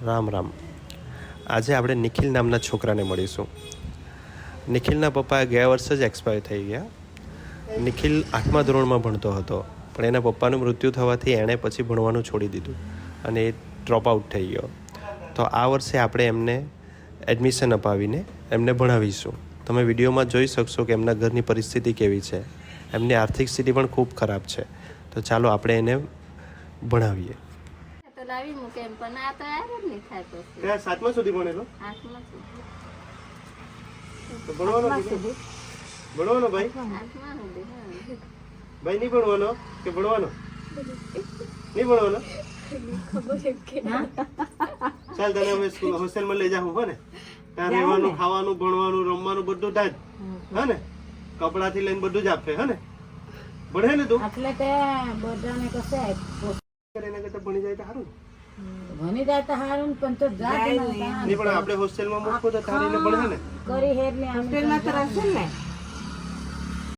રામ રામ. આજે આપણે નિખિલ નામના છોકરાને મળીશું. નિખિલના પપ્પા ગયા વર્ષે જ એક્સપાયર થઈ ગયા. નિખિલ 8મા ધોરણમાં ભણતો હતો, પણ એના પપ્પાનું મૃત્યુ થવાથી એણે પછી ભણવાનું છોડી દીધું અને એ ડ્રોપ આઉટ થઈ ગયો. તો આ વર્ષે આપણે એમને એડમિશન અપાવીને એમને ભણાવીશું. તમે વિડીયોમાં જોઈ શકશો કે એમના ઘરની પરિસ્થિતિ કેવી છે. એમની આર્થિક સ્થિતિ પણ ખૂબ ખરાબ છે. તો ચાલો આપણે એને ભણાવીએ. તો લાવી મૂકે એમ પણ આ તો આવે જ નહીં થાય પછી. ત્યાં 7મા સુધી ભણેલો? 8મા સુધી. તો ભણવાનો ભાઈ? 8મા સુધી, હા. ભાઈ નહીં ભણવાનો કે ભણવાનો? નહીં ભણવાનો? ચાલ તને અમે હોસ્ટેલમાં લઈ જાઉં, હો ને? ત્યાં રહેવાનું, ખાવાનું, ભણવાનું, રમવાનું બધું ત્યાં જ, હે ને? કપડાથી લઈને બધું જ આપે, હે ને? ભણે ને તું? એટલે તે બધાને કશે એના કરતા ભણી જાય તો સારું. ભણી જાય તો હારું, પણ તો જાય નહીં પણ આપણે હોસ્ટેલમાં મૂકો તો તારે એને ભણે ને. કરી હેર ને હોસ્ટેલમાં તો રહેશે ને.